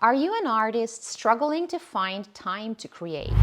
Are you an artist struggling to find time to create?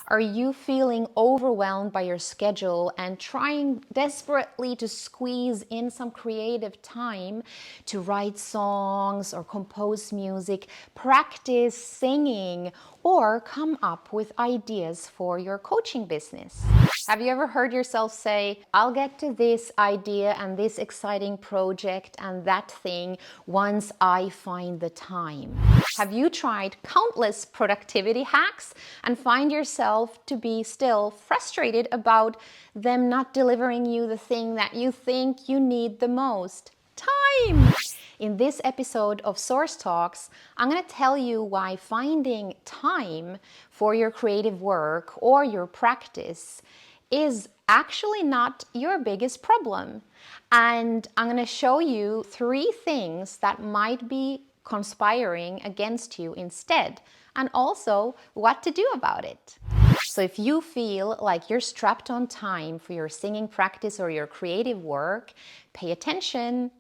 Are you feeling overwhelmed by your schedule and trying desperately to squeeze in some creative time to write songs or compose music, practice singing, or come up with ideas for your coaching business? Have you ever heard yourself say, I'll get to this idea and this exciting project and that thing once I find the time? Have you tried countless productivity hacks and find yourself to be still frustrated about them not delivering you the thing that you think you need the most? Time! In this episode of Source Talks, I'm going to tell you why finding time for your creative work or your practice is actually not your biggest problem. And I'm going to show you 3 things that might be conspiring against you instead, and also what to do about it. So if you feel like you're strapped on time for your singing practice or your creative work, pay attention.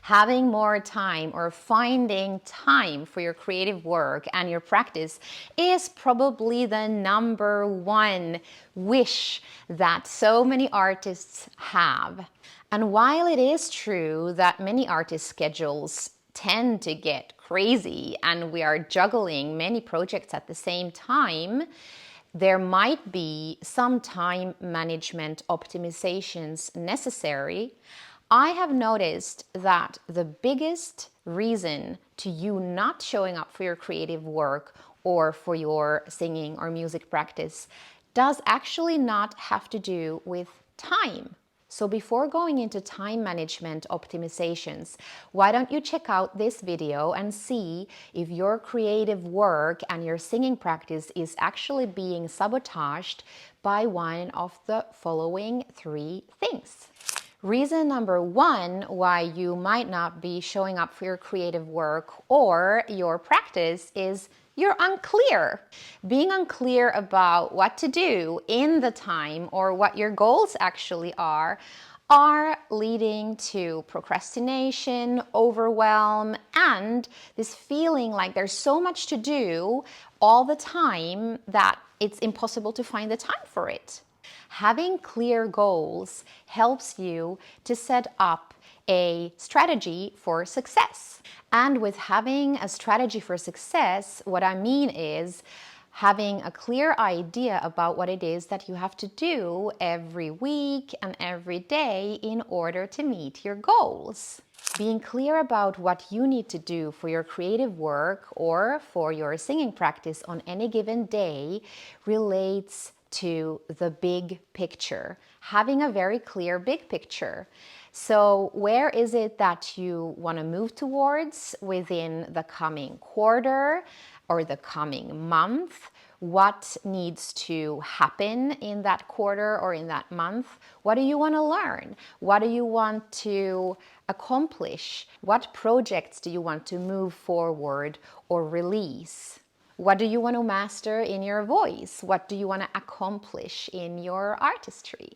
Having more time or finding time for your creative work and your practice is probably the number 1 wish that so many artists have. And while it is true that many artists' schedules tend to get crazy and we are juggling many projects at the same time, there might be some time management optimizations necessary. I have noticed that the biggest reason to you not showing up for your creative work or for your singing or music practice does actually not have to do with time. So before going into time management optimizations, why don't you check out this video and see if your creative work and your singing practice is actually being sabotaged by one of the following 3 things. Reason number 1 why you might not be showing up for your creative work or your practice is you're unclear. Being unclear about what to do in the time or what your goals actually are leading to procrastination, overwhelm, and this feeling like there's so much to do all the time that it's impossible to find the time for it. Having clear goals helps you to set up a strategy for success. And with having a strategy for success, what I mean is having a clear idea about what it is that you have to do every week and every day in order to meet your goals. Being clear about what you need to do for your creative work or for your singing practice on any given day relates to the big picture, having a very clear big picture. So where is it that you want to move towards within the coming quarter or the coming month? What needs to happen in that quarter or in that month? What do you want to learn? What do you want to accomplish? What projects do you want to move forward or release? What do you want to master in your voice? What do you want to accomplish in your artistry?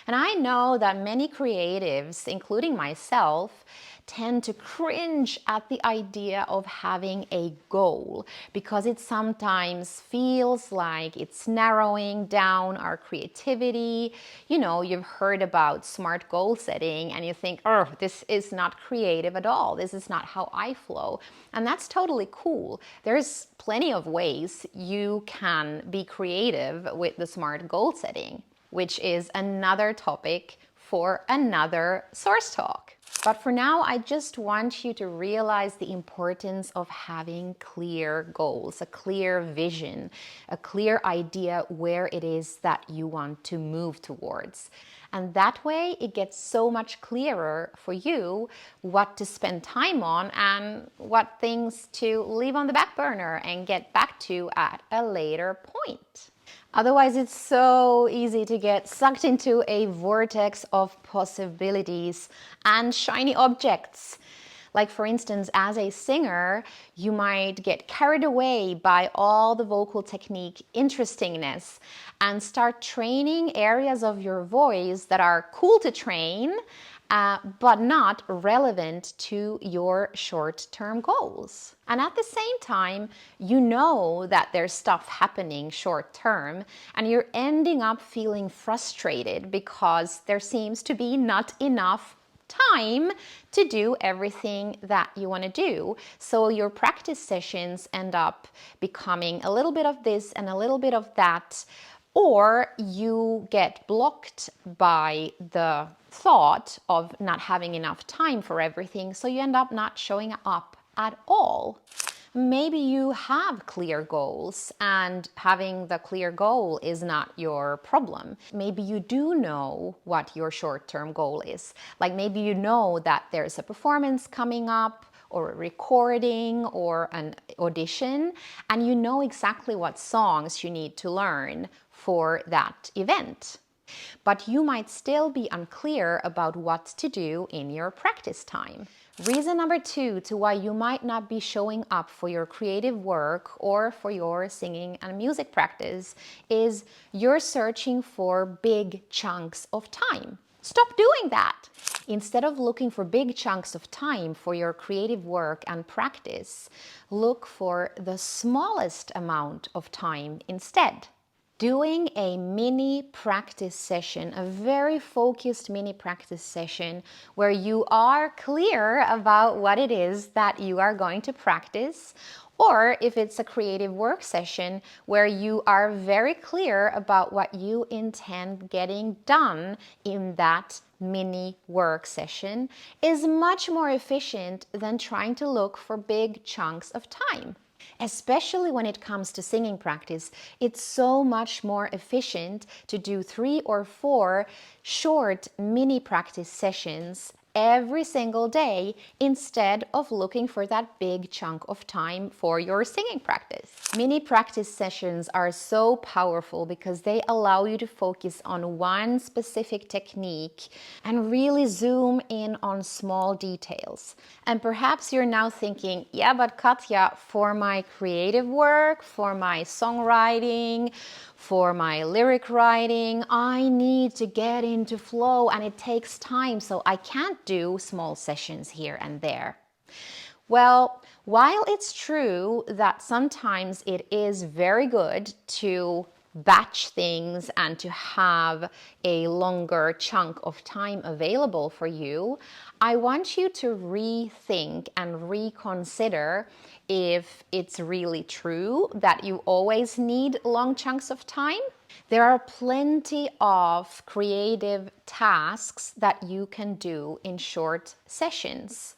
And I know that many creatives, including myself, tend to cringe at the idea of having a goal because it sometimes feels like it's narrowing down our creativity. You know, you've heard about smart goal setting and you think, oh, this is not creative at all. This is not how I flow. And that's totally cool. There's plenty of ways you can be creative with the smart goal setting, which is another topic for another Source Talk. But for now, I just want you to realize the importance of having clear goals, a clear vision, a clear idea where it is that you want to move towards. And that way, it gets so much clearer for you what to spend time on and what things to leave on the back burner and get back to at a later point. Otherwise, it's so easy to get sucked into a vortex of possibilities and shiny objects. Like, for instance, as a singer, you might get carried away by all the vocal technique interestingness and start training areas of your voice that are cool to train, but not relevant to your short-term goals. And at the same time, you know that there's stuff happening short-term, and you're ending up feeling frustrated because there seems to be not enough time to do everything that you want to do. So your practice sessions end up becoming a little bit of this and a little bit of that, or you get blocked by the thought of not having enough time for everything, so you end up not showing up at all. Maybe you have clear goals and having the clear goal is not your problem. Maybe you do know what your short-term goal is. Like maybe you know that there's a performance coming up or a recording or an audition, and you know exactly what songs you need to learn for that event. But you might still be unclear about what to do in your practice time. Reason number 2 to why you might not be showing up for your creative work or for your singing and music practice is you're searching for big chunks of time. Stop doing that. Instead of looking for big chunks of time for your creative work and practice, look for the smallest amount of time instead. Doing a mini practice session, a very focused mini practice session where you are clear about what it is that you are going to practice, or if it's a creative work session where you are very clear about what you intend getting done in that mini work session, is much more efficient than trying to look for big chunks of time. Especially when it comes to singing practice, it's so much more efficient to do 3 or 4 short mini practice sessions every single day instead of looking for that big chunk of time for your singing practice. Mini practice sessions are so powerful because they allow you to focus on one specific technique and really zoom in on small details. And perhaps you're now thinking, yeah, but Katja, for my creative work, for my songwriting, for my lyric writing, I need to get into flow and it takes time, so I can't do small sessions here and there. Well, while it's true that sometimes it is very good to batch things and to have a longer chunk of time available for you, I want you to rethink and reconsider if it's really true that you always need long chunks of time. There are plenty of creative tasks that you can do in short sessions.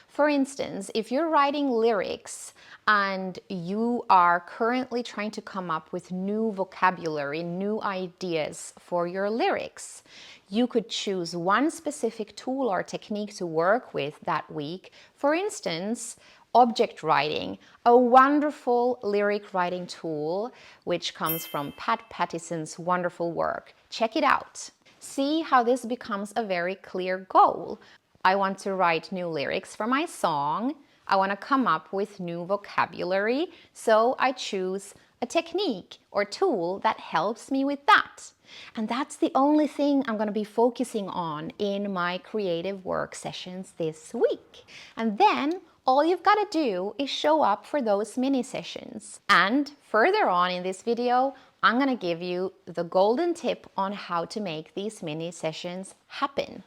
For instance, if you're writing lyrics and you are currently trying to come up with new vocabulary, new ideas for your lyrics, you could choose one specific tool or technique to work with that week. For instance, object writing, a wonderful lyric writing tool which comes from Pat Pattison's wonderful work. Check it out. See how this becomes a very clear goal. I want to write new lyrics for my song. I want to come up with new vocabulary, so I choose a technique or tool that helps me with that. And that's the only thing I'm going to be focusing on in my creative work sessions this week. And then all you've got to do is show up for those mini sessions. And further on in this video, I'm going to give you the golden tip on how to make these mini sessions happen.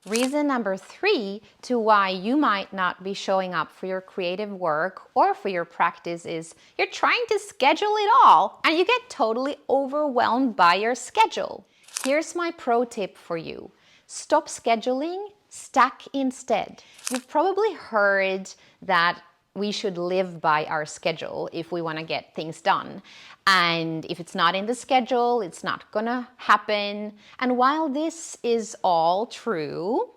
Reason number 3 to why you might not be showing up for your creative work or for your practice is you're trying to schedule it all and you get totally overwhelmed by your schedule. Here's my pro tip for you. Stop scheduling, stack instead. You've probably heard that we should live by our schedule if we want to get things done. And if it's not in the schedule, it's not gonna happen. And while this is all true,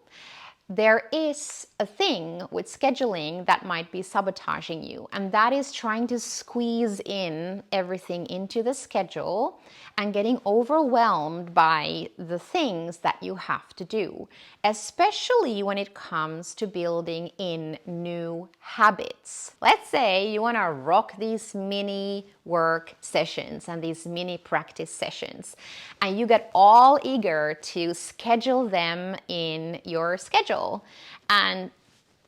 there is a thing with scheduling that might be sabotaging you, and that is trying to squeeze in everything into the schedule and getting overwhelmed by the things that you have to do, especially when it comes to building in new habits. Let's say you want to rock these mini work sessions and these mini practice sessions, and you get all eager to schedule them in your schedule. And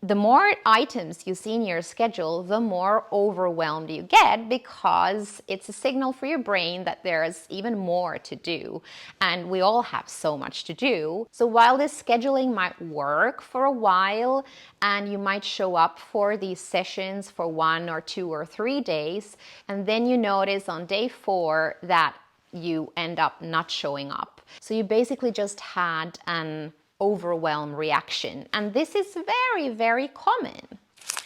the more items you see in your schedule, the more overwhelmed you get, because it's a signal for your brain that there's even more to do. And we all have so much to do. So while this scheduling might work for a while, and you might show up for these sessions for 1 or 2 or 3 days, and then you notice on day 4 that you end up not showing up. So you basically just had an overwhelm reaction. And this is very, very common.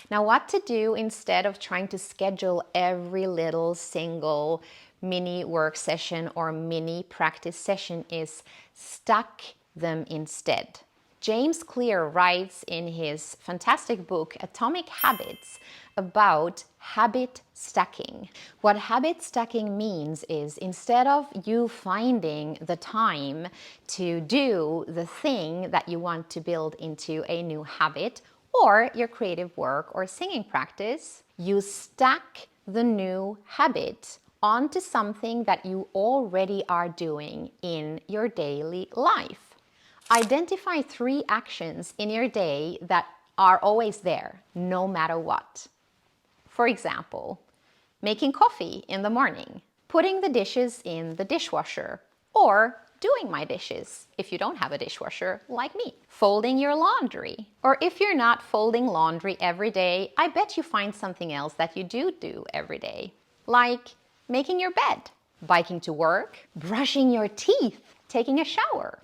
Now, what to do instead of trying to schedule every little single mini work session or mini practice session is stack them instead. James Clear writes in his fantastic book, Atomic Habits, about habit stacking. What habit stacking means is, instead of you finding the time to do the thing that you want to build into a new habit or your creative work or singing practice, you stack the new habit onto something that you already are doing in your daily life. Identify 3 actions in your day that are always there, no matter what. For example, making coffee in the morning, putting the dishes in the dishwasher, or doing my dishes if you don't have a dishwasher like me, folding your laundry. Or if you're not folding laundry every day, I bet you find something else that you do every day, like making your bed, biking to work, brushing your teeth, taking a shower.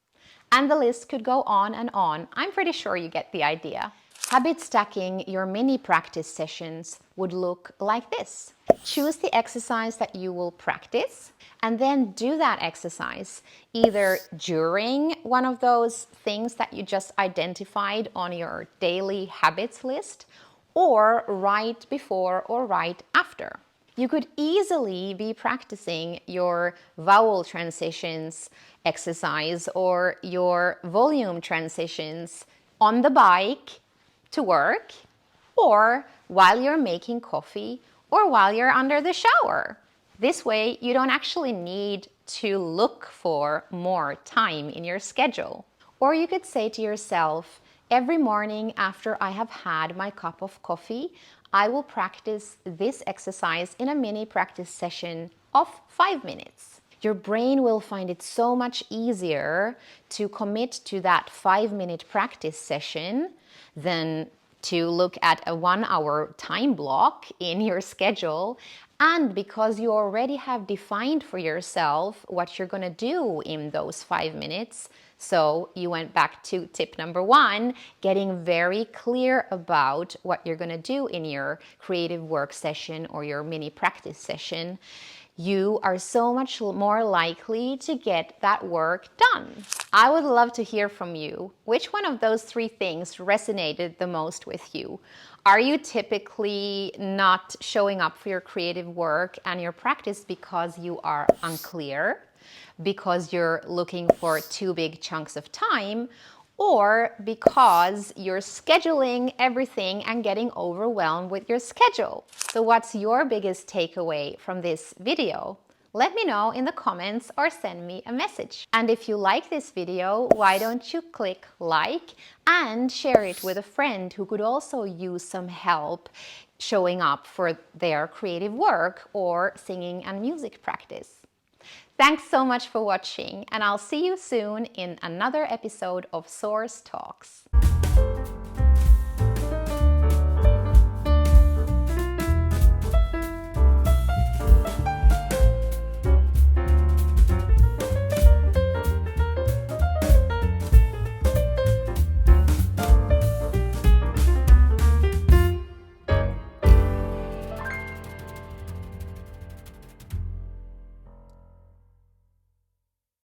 And the list could go on and on. I'm pretty sure you get the idea. Habit stacking your mini practice sessions would look like this. Choose the exercise that you will practice, and then do that exercise either during one of those things that you just identified on your daily habits list, or right before or right after. You could easily be practicing your vowel transitions exercise or your volume transitions on the bike to work, or while you're making coffee, or while you're under the shower. This way, you don't actually need to look for more time in your schedule. Or you could say to yourself, every morning after I have had my cup of coffee, I will practice this exercise in a mini practice session of 5 minutes. Your brain will find it so much easier to commit to that 5-minute practice session than to look at a 1-hour time block in your schedule. And because you already have defined for yourself what you're going to do in those 5 minutes, so you went back to tip number 1, getting very clear about what you're going to do in your creative work session or your mini practice session, you are so much more likely to get that work done. I would love to hear from you. Which one of those 3 things resonated the most with you? Are you typically not showing up for your creative work and your practice because you are unclear, because you're looking for too big chunks of time, or because you're scheduling everything and getting overwhelmed with your schedule? So what's your biggest takeaway from this video? Let me know in the comments or send me a message. And if you like this video, why don't you click like and share it with a friend who could also use some help showing up for their creative work or singing and music practice. Thanks so much for watching, and I'll see you soon in another episode of Source Talks.